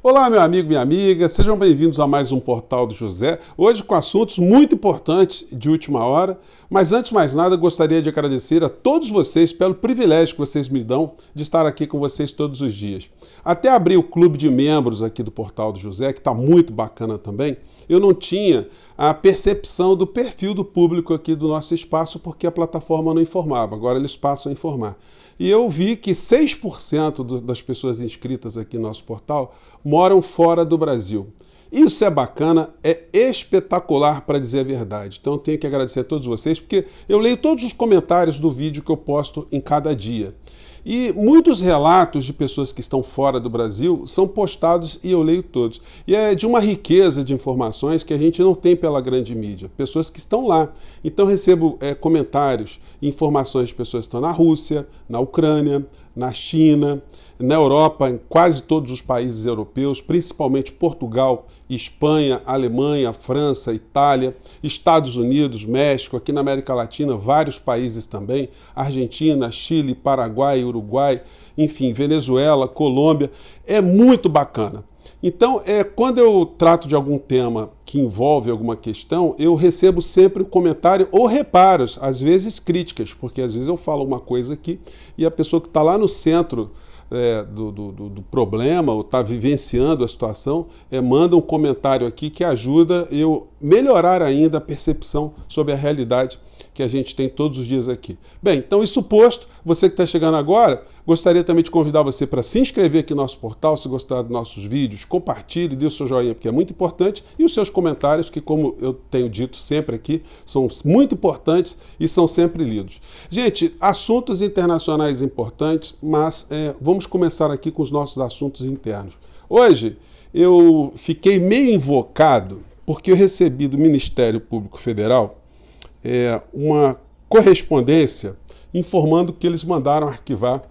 Olá, meu amigo, minha amiga, sejam bem-vindos a mais um Portal do José, hoje com assuntos muito importantes de última hora, mas antes de mais nada gostaria de agradecer a todos vocês pelo privilégio que vocês me dão de estar aqui com vocês todos os dias. Até abrir o clube de membros aqui do Portal do José, que está muito bacana também, eu não tinha a percepção do perfil do público aqui do nosso espaço porque a plataforma não informava, agora eles passam a informar. E eu vi que 6% das pessoas inscritas aqui no nosso portal moram fora do Brasil. Isso é bacana, é espetacular para dizer a verdade. Então eu tenho que agradecer a todos vocês, porque eu leio todos os comentários do vídeo que eu posto em cada dia. E muitos relatos de pessoas que estão fora do Brasil são postados e eu leio todos. E é de uma riqueza de informações que a gente não tem pela grande mídia. Pessoas que estão lá. Então eu recebo comentários e informações de pessoas que estão na Rússia, na Ucrânia, na China, na Europa, em quase todos os países europeus, principalmente Portugal, Espanha, Alemanha, França, Itália, Estados Unidos, México, aqui na América Latina, vários países também, Argentina, Chile, Paraguai, Uruguai, enfim, Venezuela, Colômbia. É muito bacana. Então, quando eu trato de algum tema que envolve alguma questão, eu recebo sempre um comentário ou reparos, às vezes críticas, porque às vezes eu falo uma coisa aqui e a pessoa que está lá no centro do problema, ou está vivenciando a situação, manda um comentário aqui que ajuda eu melhorar ainda a percepção sobre a realidade que a gente tem todos os dias aqui. Bem, então isso posto, você que está chegando agora, gostaria também de convidar você para se inscrever aqui no nosso portal, se gostar dos nossos vídeos, compartilhe, dê o seu joinha, porque é muito importante, e os seus comentários, que como eu tenho dito sempre aqui, são muito importantes e são sempre lidos. Gente, assuntos internacionais importantes, mas vamos começar aqui com os nossos assuntos internos. Hoje eu fiquei meio invocado porque eu recebi do Ministério Público Federal uma correspondência informando que eles mandaram arquivar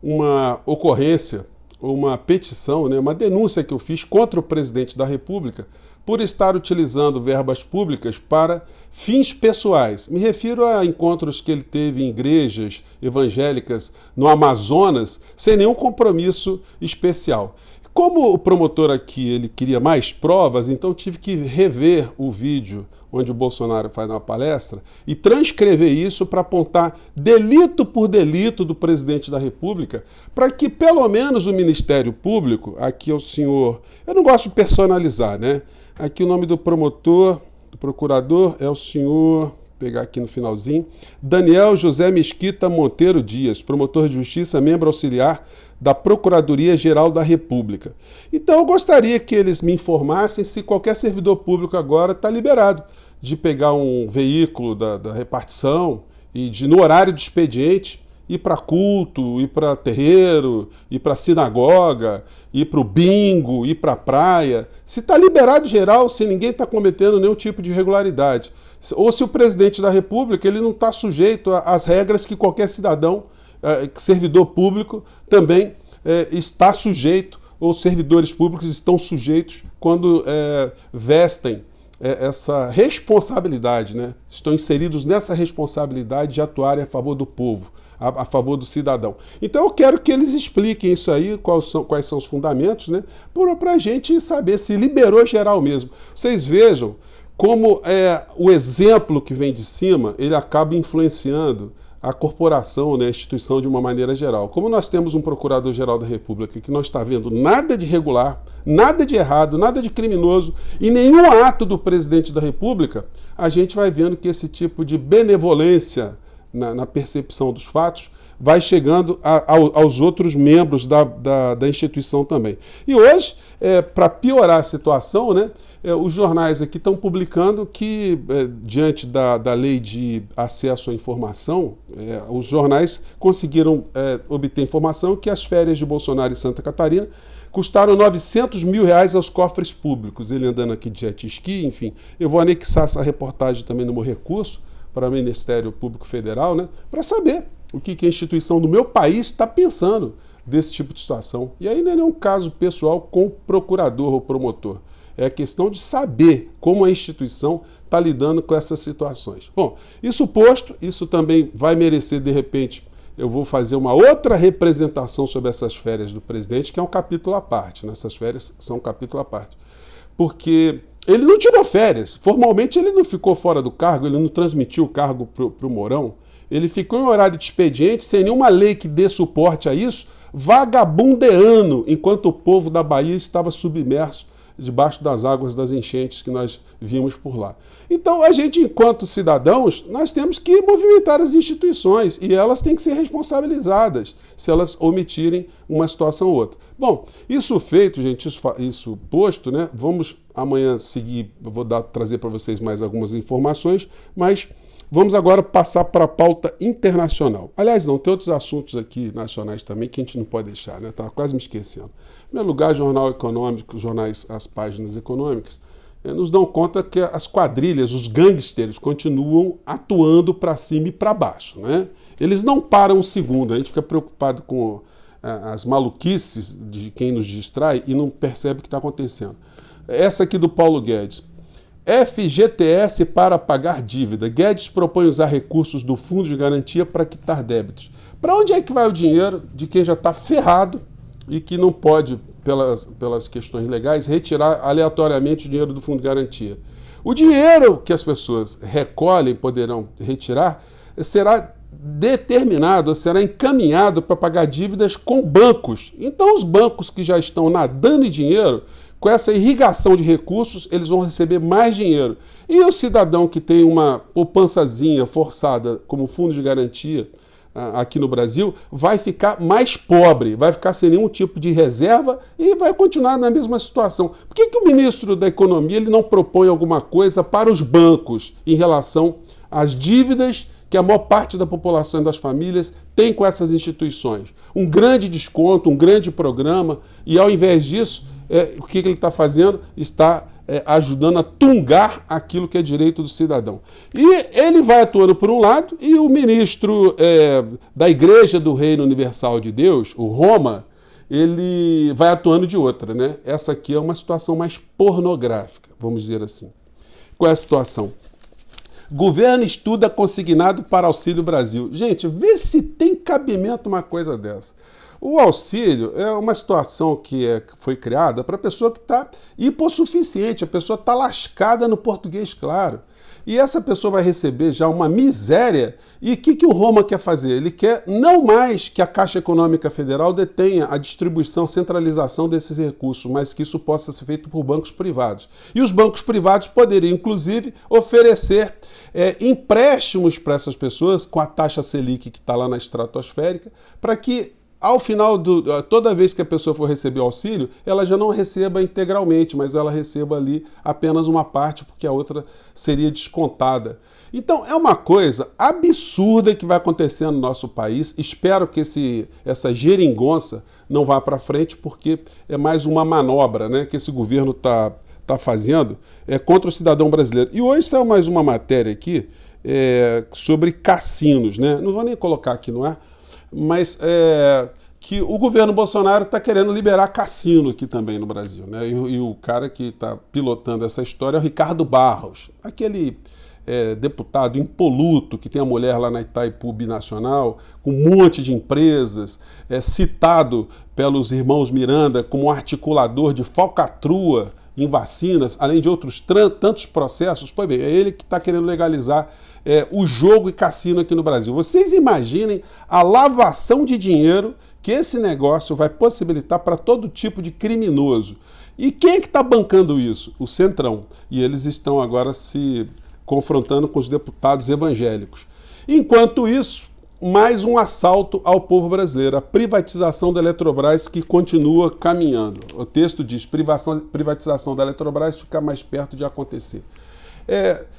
uma ocorrência, uma petição, uma denúncia que eu fiz contra o presidente da República por estar utilizando verbas públicas para fins pessoais. Me refiro a encontros que ele teve em igrejas evangélicas no Amazonas, sem nenhum compromisso especial. Como o promotor aqui ele queria mais provas, então tive que rever o vídeo onde o Bolsonaro faz uma palestra e transcrever isso para apontar delito por delito do presidente da República, para que pelo menos o Ministério Público, aqui é o senhor, eu não gosto de personalizar, né? Aqui o nome do promotor, do procurador é o senhor, vou pegar aqui no finalzinho, Daniel José Mesquita Monteiro Dias, promotor de justiça, membro auxiliar da Procuradoria-Geral da República. Então eu gostaria que eles me informassem se qualquer servidor público agora está liberado de pegar um veículo da repartição e no horário de expediente ir para culto, ir para terreiro, ir para sinagoga, ir para o bingo, ir para a praia. Se está liberado geral, se ninguém está cometendo nenhum tipo de irregularidade. Ou se o presidente da República ele não está sujeito às regras que qualquer cidadão, servidor público, também está sujeito, ou servidores públicos estão sujeitos quando vestem essa responsabilidade, né? Estão inseridos nessa responsabilidade de atuarem a favor do povo, a favor do cidadão. Então eu quero que eles expliquem isso aí, quais são os fundamentos, né? Para a gente saber se liberou geral mesmo. Vocês vejam como o exemplo que vem de cima, ele acaba influenciando a corporação, né, a instituição de uma maneira geral. Como nós temos um Procurador-Geral da República que não está vendo nada de irregular, nada de errado, nada de criminoso e nenhum ato do presidente da República, a gente vai vendo que esse tipo de benevolência na percepção dos fatos vai chegando aos outros membros da instituição também. E hoje, para piorar a situação, né, os jornais aqui estão publicando que, diante da lei de acesso à informação, os jornais conseguiram obter informação que as férias de Bolsonaro em Santa Catarina custaram R$900 mil aos cofres públicos. Ele andando aqui de jet ski, enfim. Eu vou anexar essa reportagem também no meu recurso para o Ministério Público Federal, né, para saber o que a instituição do meu país está pensando desse tipo de situação. E aí não é nenhum caso pessoal com o procurador ou promotor. É questão de saber como a instituição está lidando com essas situações. Bom, isso posto, isso também vai merecer, de repente, eu vou fazer uma outra representação sobre essas férias do presidente, que é um capítulo à parte. Né? Essas férias são um capítulo à parte. Porque ele não tirou férias. Formalmente ele não ficou fora do cargo, ele não transmitiu o cargo para o Mourão. Ele ficou em horário de expediente, sem nenhuma lei que dê suporte a isso, vagabundeando, enquanto o povo da Bahia estava submerso debaixo das águas das enchentes que nós vimos por lá. Então, a gente, enquanto cidadãos, nós temos que movimentar as instituições e elas têm que ser responsabilizadas se elas omitirem uma situação ou outra. Bom, isso feito, gente, isso posto, né? Vamos amanhã seguir, eu vou trazer para vocês mais algumas informações, mas vamos agora passar para a pauta internacional. Aliás, não, tem outros assuntos aqui nacionais também que a gente não pode deixar, né? Estava quase me esquecendo. Em primeiro lugar, jornal econômico, jornais, as páginas econômicas, nos dão conta que as quadrilhas, os gangsters, continuam atuando para cima e para baixo, né? Eles não param um segundo, a gente fica preocupado com as maluquices de quem nos distrai e não percebe o que está acontecendo. Essa aqui do Paulo Guedes. FGTS para pagar dívida. Guedes propõe usar recursos do Fundo de Garantia para quitar débitos. Para onde é que vai o dinheiro de quem já está ferrado e que não pode, pelas questões legais, retirar aleatoriamente o dinheiro do Fundo de Garantia? O dinheiro que as pessoas recolhem, poderão retirar, será determinado, será encaminhado para pagar dívidas com bancos. Então os bancos que já estão nadando em dinheiro, com essa irrigação de recursos, eles vão receber mais dinheiro. E o cidadão que tem uma poupançazinha forçada como fundo de garantia aqui no Brasil, vai ficar mais pobre, vai ficar sem nenhum tipo de reserva e vai continuar na mesma situação. Por que o ministro da Economia ele não propõe alguma coisa para os bancos em relação às dívidas que a maior parte da população e das famílias tem com essas instituições? Um grande desconto, um grande programa, e ao invés disso, o que ele está fazendo? Está ajudando a tungar aquilo que é direito do cidadão. E ele vai atuando por um lado, e o ministro da Igreja do Reino Universal de Deus, o Roma, ele vai atuando de outra, né? Essa aqui é uma situação mais pornográfica, vamos dizer assim. Qual é a situação? Governo estuda consignado para Auxílio Brasil. Gente, vê se tem cabimento uma coisa dessa. O auxílio é uma situação que foi criada para a pessoa que está hipossuficiente, a pessoa está lascada no português claro. E essa pessoa vai receber já uma miséria. E o que o Roma quer fazer? Ele quer não mais que a Caixa Econômica Federal detenha a distribuição, centralização desses recursos, mas que isso possa ser feito por bancos privados. E os bancos privados poderiam, inclusive, oferecer empréstimos para essas pessoas com a taxa Selic que está lá na estratosférica, para que ao final, toda vez que a pessoa for receber o auxílio, ela já não receba integralmente, mas ela receba ali apenas uma parte, porque a outra seria descontada. Então, é uma coisa absurda que vai acontecer no nosso país. Espero que essa geringonça não vá para frente, porque é mais uma manobra, né, que esse governo está fazendo contra o cidadão brasileiro. E hoje saiu mais uma matéria aqui sobre cassinos, né? Não vou nem colocar aqui, não é? Mas que o governo Bolsonaro está querendo liberar cassino aqui também no Brasil, né? E o cara que está pilotando essa história é o Ricardo Barros, aquele deputado impoluto que tem a mulher lá na Itaipu Binacional, com um monte de empresas, citado pelos irmãos Miranda como um articulador de falcatrua em vacinas, além de outros tantos processos. Pois bem, é ele que está querendo legalizar o jogo e cassino aqui no Brasil. Vocês imaginem a lavação de dinheiro que esse negócio vai possibilitar para todo tipo de criminoso. E quem é que está bancando isso? O Centrão. E eles estão agora se confrontando com os deputados evangélicos. Enquanto isso, mais um assalto ao povo brasileiro, a privatização da Eletrobras que continua caminhando. O texto diz: privatização da Eletrobras fica mais perto de acontecer.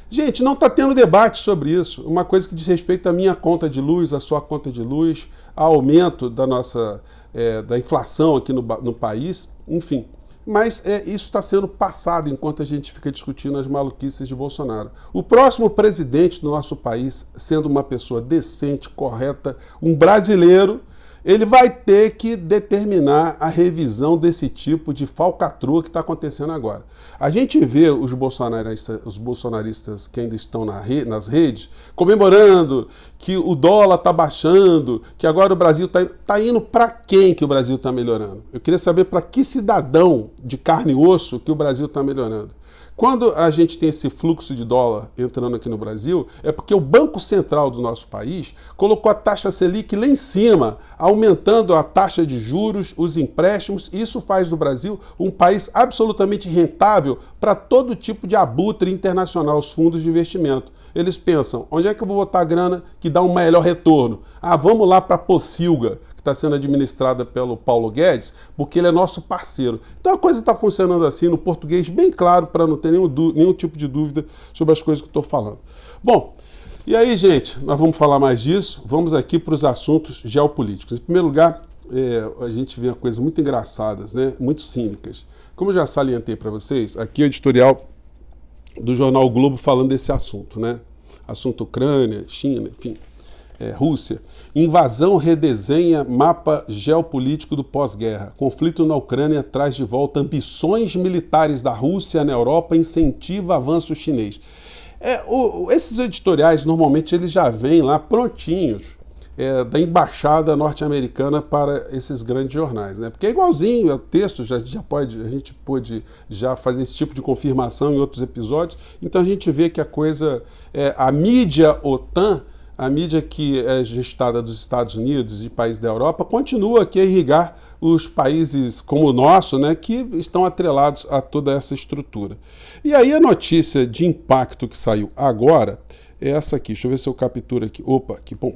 Gente, não está tendo debate sobre isso. Uma coisa que diz respeito à minha conta de luz, à sua conta de luz, ao aumento da inflação aqui no país, enfim. Mas isso está sendo passado enquanto a gente fica discutindo as maluquices de Bolsonaro. O próximo presidente do nosso país, sendo uma pessoa decente, correta, um brasileiro, ele vai ter que determinar a revisão desse tipo de falcatrua que está acontecendo agora. A gente vê os bolsonaristas que ainda estão nas redes comemorando que o dólar está baixando, que agora o Brasil está indo para quem que o Brasil está melhorando? Eu queria saber para que cidadão de carne e osso que o Brasil está melhorando. Quando a gente tem esse fluxo de dólar entrando aqui no Brasil, é porque o Banco Central do nosso país colocou a taxa Selic lá em cima, aumentando a taxa de juros, os empréstimos. Isso faz do Brasil um país absolutamente rentável para todo tipo de abutre internacional, os fundos de investimento. Eles pensam, onde é que eu vou botar a grana que dá um melhor retorno? Ah, vamos lá para a Pocilga, que está sendo administrada pelo Paulo Guedes, porque ele é nosso parceiro. Então a coisa está funcionando assim, no português bem claro, para não ter nenhum tipo de dúvida sobre as coisas que eu estou falando. Bom, e aí, gente, nós vamos falar mais disso, vamos aqui para os assuntos geopolíticos. Em primeiro lugar, a gente vê coisas muito engraçadas, né? Muito cínicas. Como eu já salientei para vocês, aqui é o editorial do jornal o Globo falando desse assunto, né? Assunto Ucrânia, China, enfim. Rússia. Invasão redesenha mapa geopolítico do pós-guerra. Conflito na Ucrânia traz de volta ambições militares da Rússia na Europa e incentiva avanço chinês. Esses editoriais, normalmente, eles já vêm lá prontinhos da embaixada norte-americana para esses grandes jornais, né? Porque é igualzinho, o texto a gente pôde já fazer esse tipo de confirmação em outros episódios, então a gente vê que a mídia OTAN, a mídia que é gestada dos Estados Unidos e países da Europa, continua aqui a irrigar os países como o nosso, né, que estão atrelados a toda essa estrutura. E aí a notícia de impacto que saiu agora é essa aqui. Deixa eu ver se eu capturo aqui. Opa, que bom.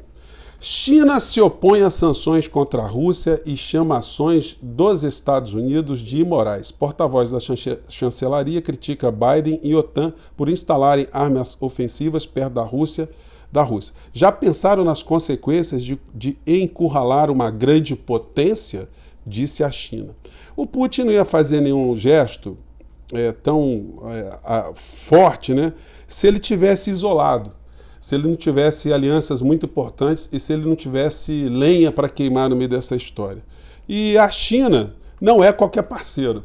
China se opõe a sanções contra a Rússia e chama ações dos Estados Unidos de imorais. Porta-voz da chancelaria critica Biden e OTAN por instalarem armas ofensivas perto da Rússia. Já pensaram nas consequências de encurralar uma grande potência? Disse a China. O Putin não ia fazer nenhum gesto tão forte, né, se ele tivesse isolado, se ele não tivesse alianças muito importantes e se ele não tivesse lenha para queimar no meio dessa história. E a China não é qualquer parceiro.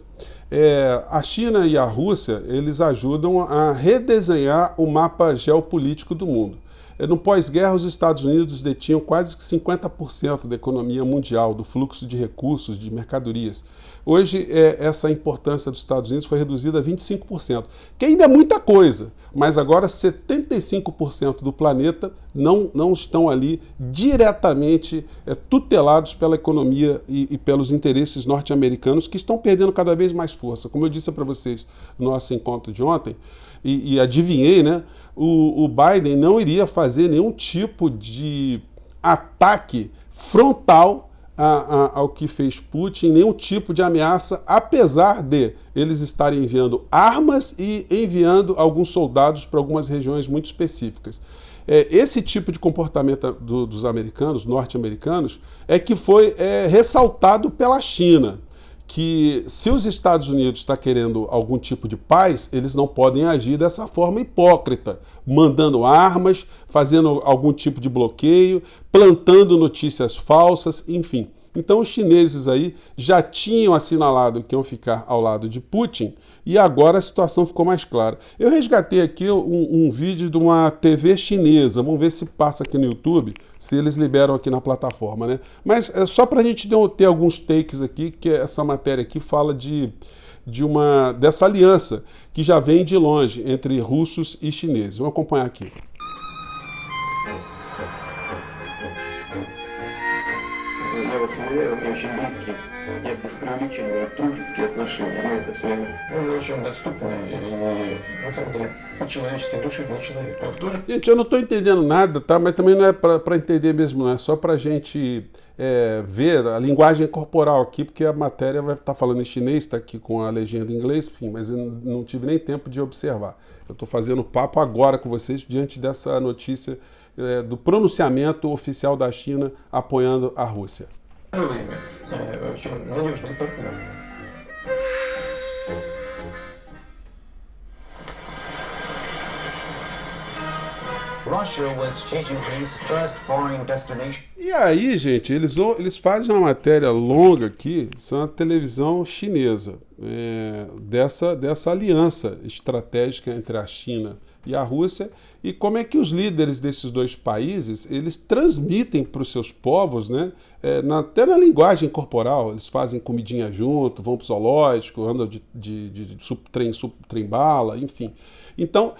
A China e a Rússia, eles ajudam a redesenhar o mapa geopolítico do mundo. No pós-guerra, os Estados Unidos detinham quase 50% da economia mundial, do fluxo de recursos, de mercadorias. Hoje, essa importância dos Estados Unidos foi reduzida a 25%, que ainda é muita coisa, mas agora 75% do planeta não estão ali diretamente tutelados pela economia e pelos interesses norte-americanos, que estão perdendo cada vez mais força. Como eu disse para vocês no nosso encontro de ontem, e adivinhei, né? O Biden não iria fazer nenhum tipo de ataque frontal ao que fez Putin, nenhum tipo de ameaça, apesar de eles estarem enviando armas e enviando alguns soldados para algumas regiões muito específicas. Esse tipo de comportamento dos americanos, norte-americanos, é que foi ressaltado pela China, que se os Estados Unidos estão querendo algum tipo de paz, eles não podem agir dessa forma hipócrita, mandando armas, fazendo algum tipo de bloqueio, plantando notícias falsas, enfim. Então os chineses aí já tinham assinalado que iam ficar ao lado de Putin e agora a situação ficou mais clara. Eu resgatei aqui um vídeo de uma TV chinesa, vamos ver se passa aqui no YouTube, se eles liberam aqui na plataforma, né? Mas é só para a gente ter alguns takes aqui, que essa matéria aqui fala dessa aliança que já vem de longe entre russos e chineses. Vamos acompanhar aqui. Я вас уверяю, у меня очень близкие, я без преувеличения говорю, дружеские отношения. Мы это все время, мы очень доступны и, на самом деле, по человеческой душе вне человека. Но в то же... Gente, eu não estou entendendo nada, tá? Mas também não é para entender mesmo, não. É só para a gente ver a linguagem corporal aqui, porque a matéria vai estar falando em chinês, está aqui com a legenda em inglês, enfim, mas eu não tive nem tempo de observar. Eu estou fazendo papo agora com vocês diante dessa notícia do pronunciamento oficial da China apoiando a Rússia. Очень надежный партнер. Russia was Xi Jinping's first foreign destination. E aí, gente, eles fazem uma matéria longa aqui, são a televisão chinesa, dessa aliança estratégica entre a China e a Rússia, e como é que os líderes desses dois países, eles transmitem para os seus povos, né, até na linguagem corporal, eles fazem comidinha junto, vão para o zoológico, andam de trem-bala, enfim. Então,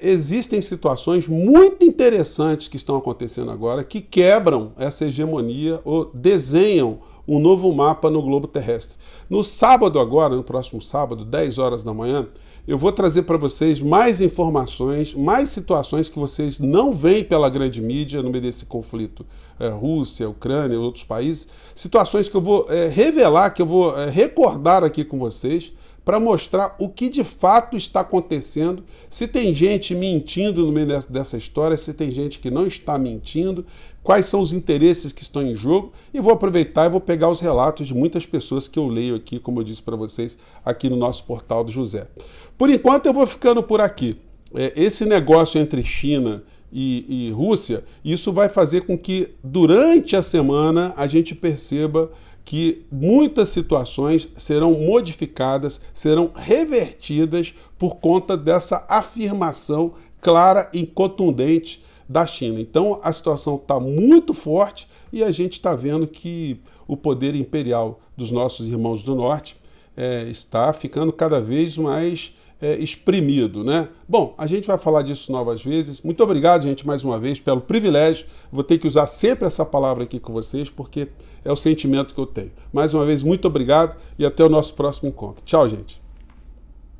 existem situações muito interessantes que estão acontecendo agora, que quebram essa hegemonia ou desenham um novo mapa no globo terrestre. No sábado agora, no próximo sábado, 10 horas da manhã, eu vou trazer para vocês mais informações, mais situações que vocês não veem pela grande mídia no meio desse conflito, Rússia, Ucrânia, outros países, situações que eu vou revelar, que eu vou recordar aqui com vocês, para mostrar o que de fato está acontecendo, se tem gente mentindo no meio dessa história, se tem gente que não está mentindo, quais são os interesses que estão em jogo, e vou aproveitar e vou pegar os relatos de muitas pessoas que eu leio aqui, como eu disse para vocês, aqui no nosso portal do José. Por enquanto eu vou ficando por aqui. Esse negócio entre China e Rússia, isso vai fazer com que durante a semana a gente perceba que muitas situações serão modificadas, serão revertidas por conta dessa afirmação clara e contundente da China. Então a situação está muito forte e a gente está vendo que o poder imperial dos nossos irmãos do norte está ficando cada vez mais exprimido, né? Bom, a gente vai falar disso novas vezes. Muito obrigado, gente, mais uma vez, pelo privilégio. Vou ter que usar sempre essa palavra aqui com vocês, porque é o sentimento que eu tenho. Mais uma vez, muito obrigado e até o nosso próximo encontro. Tchau, gente.